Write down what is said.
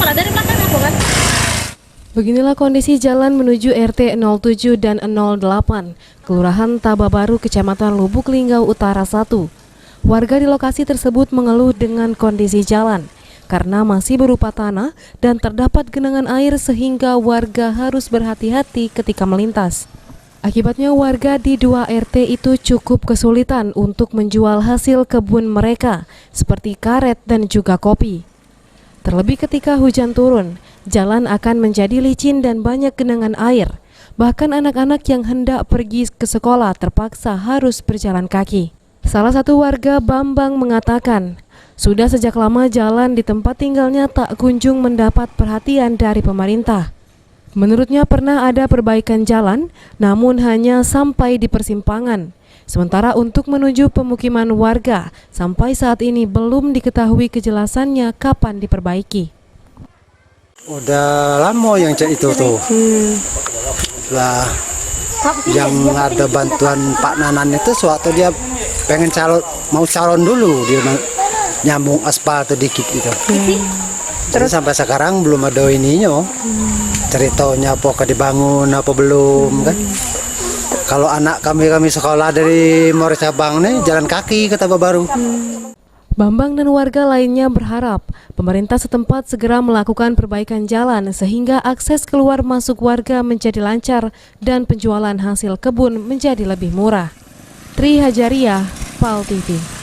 lah dari belakang aku kan. Beginilah kondisi jalan menuju RT 07 dan 08, Kelurahan Tababaru, Kecamatan Lubuk Linggau Utara 1. Warga di lokasi tersebut mengeluh dengan kondisi jalan karena masih berupa tanah dan terdapat genangan air sehingga warga harus berhati-hati ketika melintas. Akibatnya warga di 2 RT itu cukup kesulitan untuk menjual hasil kebun mereka seperti karet dan juga kopi. Terlebih ketika hujan turun, jalan akan menjadi licin dan banyak genangan air. Bahkan anak-anak yang hendak pergi ke sekolah terpaksa harus berjalan kaki. Salah satu warga, Bambang, mengatakan, sudah sejak lama jalan di tempat tinggalnya tak kunjung mendapat perhatian dari pemerintah. Menurutnya pernah ada perbaikan jalan, namun hanya sampai di persimpangan. Sementara untuk menuju pemukiman warga, sampai saat ini belum diketahui kejelasannya kapan diperbaiki. Udah lama yang cek itu tuh. Lah, yang ada bantuan Pak Nanan itu sewaktu dia pengen mau calon dulu, dia nyambung aspal sedikit itu. Terus sampai sekarang belum ada ininya. Ceritanya apakah dibangun apa belum kan? Kalau anak kami sekolah dari Muara Cabang nih jalan kaki ke Tababaru. Bambang dan warga lainnya berharap pemerintah setempat segera melakukan perbaikan jalan sehingga akses keluar masuk warga menjadi lancar dan penjualan hasil kebun menjadi lebih murah. Tri Hajariah, PAL TV.